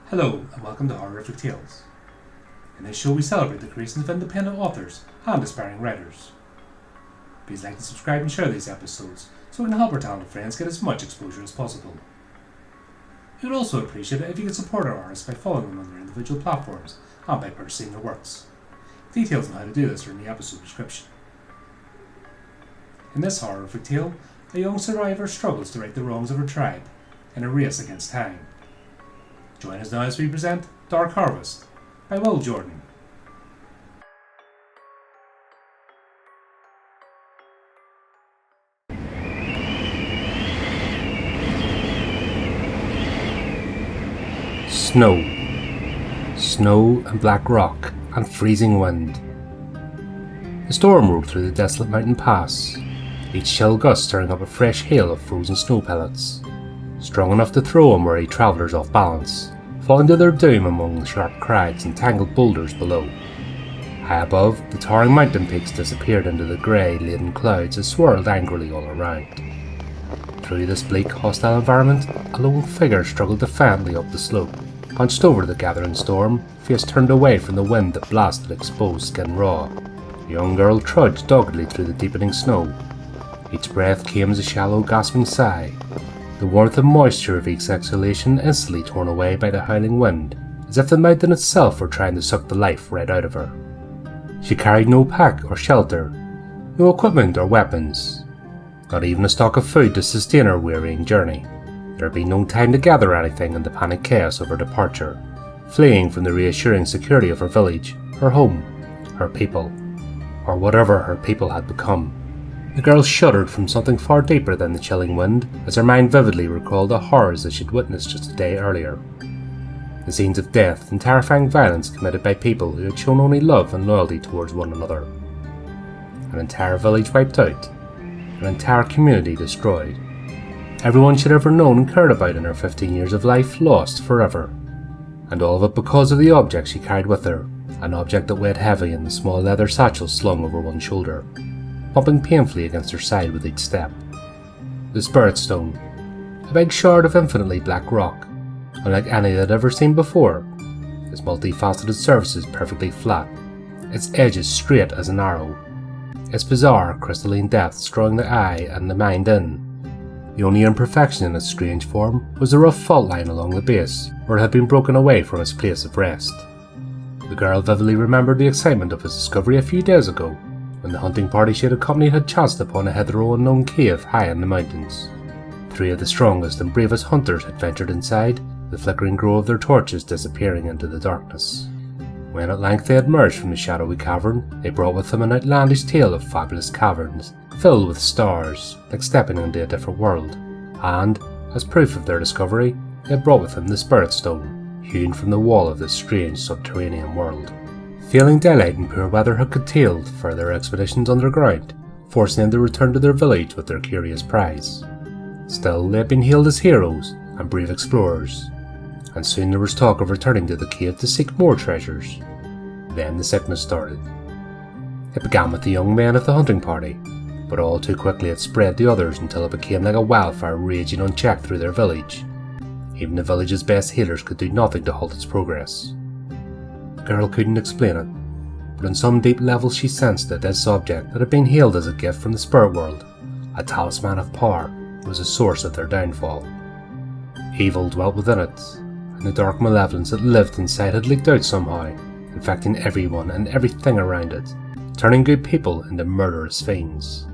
Hello and welcome to Horrific Tales. In this show we celebrate the creations of independent authors and aspiring writers. Please like and subscribe and share these episodes so we can help our talented friends get as much exposure as possible. We would also appreciate it if you could support our artists by following them on their individual platforms and by purchasing their works. Details on how to do this are in the episode description. In this horrific tale, a young survivor struggles to right the wrongs of her tribe in a race against time. Join us now as we present Dark Harvest by Will Jordan. Snow. Snow and black rock and freezing wind. The storm rolled through the desolate mountain pass, each chill gust stirring up a fresh hail of frozen snow pellets, strong enough to throw unwary travellers off balance, falling to their doom among the sharp crags and tangled boulders below. High above, the towering mountain peaks disappeared into the grey-laden clouds that swirled angrily all around. Through this bleak, hostile environment, a lone figure struggled defiantly up the slope, hunched over the gathering storm, face turned away from the wind that blasted exposed skin raw. The young girl trudged doggedly through the deepening snow. Each breath came as a shallow, gasping sigh, the warmth and moisture of each exhalation instantly torn away by the howling wind, as if the mountain itself were trying to suck the life right out of her. She carried no pack or shelter, no equipment or weapons, not even a stock of food to sustain her wearying journey. There had been no time to gather anything in the panic chaos of her departure, fleeing from the reassuring security of her village, her home, her people, or whatever her people had become. The girl shuddered from something far deeper than the chilling wind as her mind vividly recalled the horrors that she'd witnessed just a day earlier. The scenes of death and terrifying violence committed by people who had shown only love and loyalty towards one another. An entire village wiped out, an entire community destroyed. Everyone she'd ever known and cared about in her 15 years of life lost forever. And all of it because of the object she carried with her, an object that weighed heavy in the small leather satchel slung over one shoulder, bumping painfully against her side with each step. The Spirit Stone, a big shard of infinitely black rock, unlike any they'd ever seen before, its multifaceted surfaces perfectly flat, its edges straight as an arrow, its bizarre crystalline depths drawing the eye and the mind in. The only imperfection in its strange form was the rough fault line along the base, where it had been broken away from its place of rest. The girl vividly remembered the excitement of its discovery a few days ago, when the hunting party she had accompanied had chanced upon a hitherto unknown cave high in the mountains. 3 of the strongest and bravest hunters had ventured inside, the flickering glow of their torches disappearing into the darkness. When at length they had emerged from the shadowy cavern, they brought with them an outlandish tale of fabulous caverns, filled with stars, like stepping into a different world, and, as proof of their discovery, they had brought with them the Spirit Stone, hewn from the wall of this strange subterranean world. Failing daylight and poor weather had curtailed further expeditions underground, forcing them to return to their village with their curious prize. Still, they had been hailed as heroes and brave explorers, and soon there was talk of returning to the cave to seek more treasures. Then the sickness started. It began with the young men of the hunting party, but all too quickly it spread to others until it became like a wildfire raging unchecked through their village. Even the village's best healers could do nothing to halt its progress. The girl couldn't explain it, but on some deep level she sensed that this object that had been hailed as a gift from the spirit world, a talisman of power, was the source of their downfall. Evil dwelt within it, and the dark malevolence that lived inside had leaked out somehow, infecting everyone and everything around it, turning good people into murderous fiends.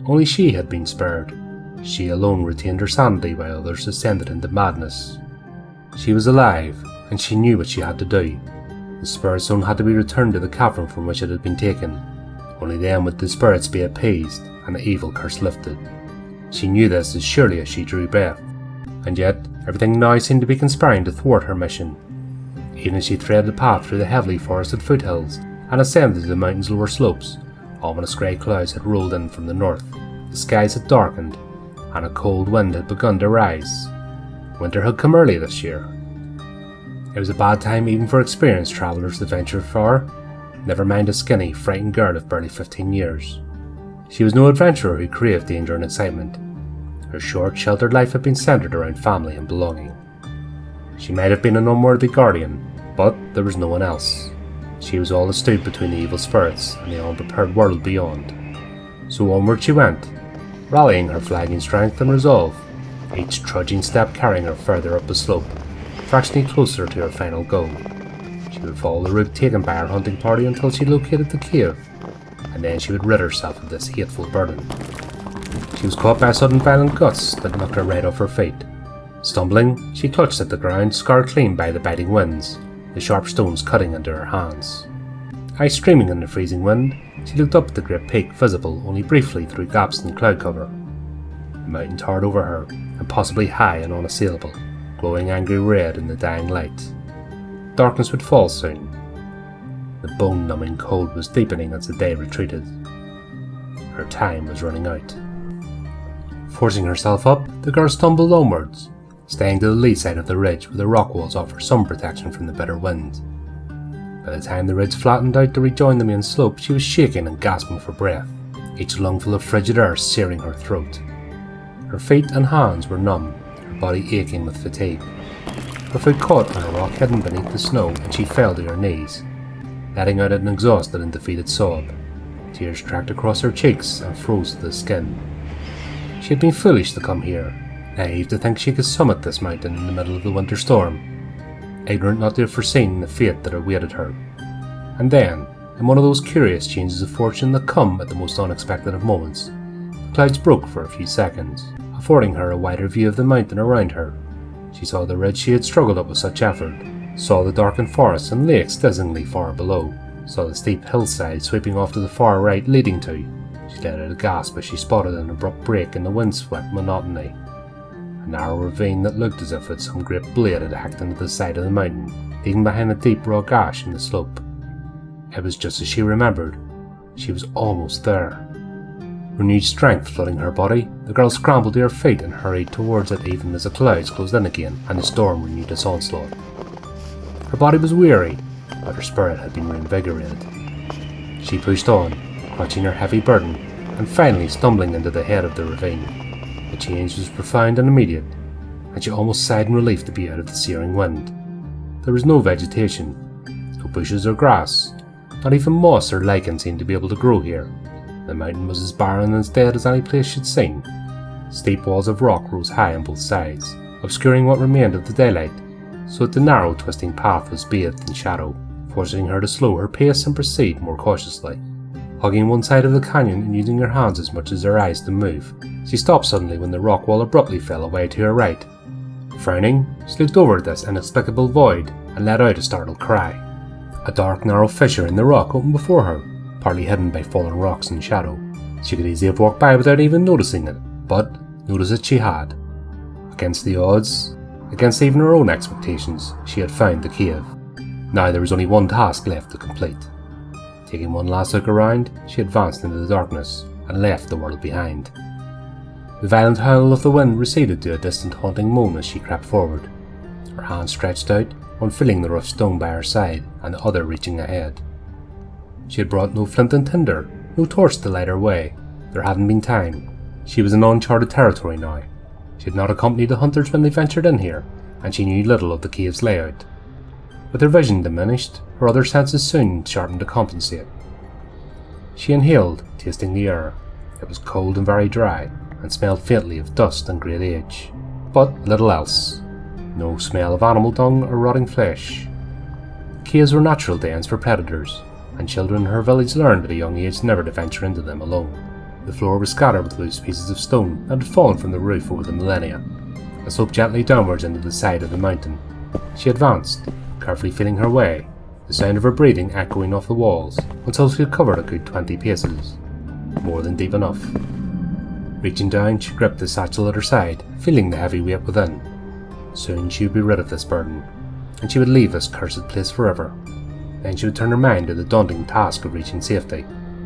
Only she had been spared. She alone retained her sanity while others descended into madness. She was alive, and she knew what she had to do. The Spirit Stone had to be returned to the cavern from which it had been taken. Only then would the spirits be appeased and the evil curse lifted. She knew this as surely as she drew breath, and yet everything now seemed to be conspiring to thwart her mission. Even as she threaded the path through the heavily forested foothills and ascended to the mountain's lower slopes, ominous grey clouds had rolled in from the north, the skies had darkened, and a cold wind had begun to rise. Winter had come early this year. It was a bad time even for experienced travellers to venture far, never mind a skinny, frightened girl of barely 15 years. She was no adventurer who craved danger and excitement. Her short, sheltered life had been centred around family and belonging. She might have been an unworthy guardian, but there was no one else. She was all that stood between the evil spirits and the unprepared world beyond. So onward she went, rallying her flagging strength and resolve, each trudging step carrying her further up the slope, fractionally closer to her final goal. She would follow the route taken by her hunting party until she located the cave, and then she would rid herself of this hateful burden. She was caught by a sudden violent gust that knocked her right off her feet. Stumbling, she clutched at the ground, scarred clean by the biting winds, the sharp stones cutting into her hands. Eyes streaming in the freezing wind, she looked up at the great peak, visible only briefly through gaps in the cloud cover. The mountain towered over her, impossibly high and unassailable, glowing angry red in the dying light. Darkness would fall soon. The bone-numbing cold was deepening as the day retreated. Her time was running out. Forcing herself up, the girl stumbled onwards, staying to the lee side of the ridge where the rock walls offer some protection from the bitter wind. By the time the ridge flattened out to rejoin the main slope, she was shaking and gasping for breath, each lungful of frigid air searing her throat. Her feet and hands were numb, her body aching with fatigue. Her foot caught on a rock hidden beneath the snow, and she fell to her knees, letting out an exhausted and defeated sob. Tears tracked across her cheeks and froze to the skin. She had been foolish to come here, naive to think she could summit this mountain in the middle of the winter storm, ignorant not to have foreseen the fate that awaited her. And then, in one of those curious changes of fortune that come at the most unexpected of moments, the clouds broke for a few seconds, affording her a wider view of the mountain around her. She saw the ridge she had struggled up with such effort, saw the darkened forests and lakes dazzlingly far below, saw the steep hillside sweeping off to the far right leading to. She let out a gasp as she spotted an abrupt break in the windswept monotony. A narrow ravine that looked as if some great blade had hacked into the side of the mountain, leaving behind a deep raw gash in the slope. It was just as she remembered. She was almost there. Renewed strength flooding her body, the girl scrambled to her feet and hurried towards it even as the clouds closed in again and the storm renewed its onslaught. Her body was weary, but her spirit had been reinvigorated. She pushed on, clutching her heavy burden, and finally stumbling into the head of the ravine. The change was profound and immediate, and she almost sighed in relief to be out of the searing wind. There was no vegetation, no bushes or grass, not even moss or lichen seemed to be able to grow here. The mountain was as barren and as dead as any place she'd seen. Steep walls of rock rose high on both sides, obscuring what remained of the daylight, so that the narrow, twisting path was bathed in shadow, forcing her to slow her pace and proceed more cautiously. Hugging one side of the canyon and using her hands as much as her eyes to move, she stopped suddenly when the rock wall abruptly fell away to her right. Frowning, she looked over at this inexplicable void and let out a startled cry. A dark, narrow fissure in the rock opened before her, partly hidden by fallen rocks and shadow. She could easily have walked by without even noticing it, but notice it she had. Against the odds, against even her own expectations, she had found the cave. Now there was only one task left to complete. Taking one last look around, she advanced into the darkness and left the world behind. The violent howl of the wind receded to a distant haunting moan as she crept forward, her hand stretched out, one filling the rough stone by her side and the other reaching ahead. She had brought no flint and tinder, no torch to light her way. There hadn't been time. She was in uncharted territory now. She had not accompanied the hunters when they ventured in here, and she knew little of the cave's layout. With her vision diminished, her other senses soon sharpened to compensate. She inhaled, tasting the air. It was cold and very dry, and smelled faintly of dust and great age, but little else. No smell of animal dung or rotting flesh. Caves were natural dens for predators, and children in her village learned at a young age never to venture into them alone. The floor was scattered with loose pieces of stone that had fallen from the roof over the millennia, and sloped gently downwards into the side of the mountain. She advanced, carefully feeling her way, the sound of her breathing echoing off the walls, until she had covered a good 20 paces, more than deep enough. Reaching down, she gripped the satchel at her side, feeling the heavy weight within. Soon she would be rid of this burden, and she would leave this cursed place forever. Then she would turn her mind to the daunting task of reaching safety,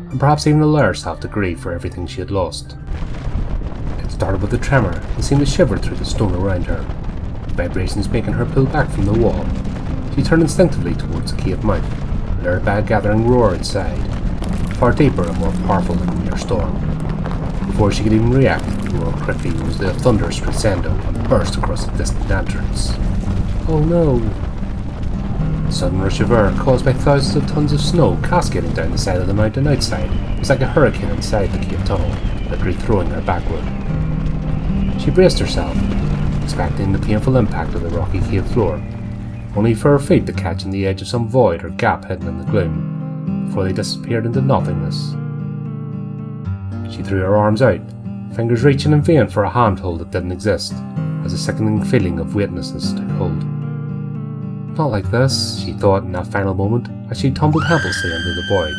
and perhaps even allow herself to grieve for everything she had lost. It started with a tremor and seemed to shiver through the stone around her, vibrations making her pull back from the wall. She turned instinctively towards the cave mouth, lured by a gathering roar inside, far deeper and more powerful than a mere storm. Before she could even react, the roar quickly rose to a thunderous crescendo and burst across the distant entrance. Oh no! The sudden rush of air, caused by thousands of tons of snow cascading down the side of the mountain outside, was like a hurricane inside the cave tunnel, literally throwing her backward. She braced herself, expecting the painful impact of the rocky cave floor, only for her feet to catch on the edge of some void or gap hidden in the gloom, before they disappeared into nothingness. She threw her arms out, fingers reaching in vain for a handhold that didn't exist, as a sickening feeling of weightlessness took hold. Not like this, she thought in that final moment, as she tumbled helplessly into the void,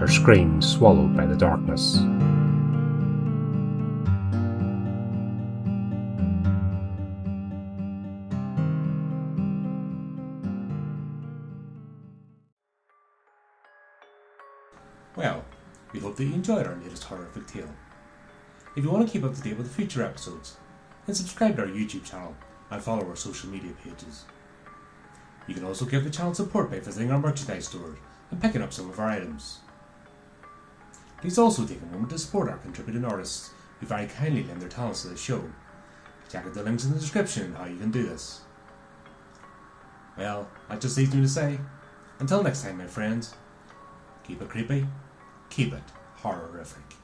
her screams swallowed by the darkness. Well, we hope that you enjoyed our latest horrific tale. If you want to keep up to date with the future episodes, then subscribe to our YouTube channel and follow our social media pages. You can also give the channel support by visiting our merchandise store and picking up some of our items. Please also take a moment to support our contributing artists who very kindly lend their talents to the show. Check out the links in the description on how you can do this. Well, that just leaves me to say, until next time my friends, keep it creepy, keep it horrorific.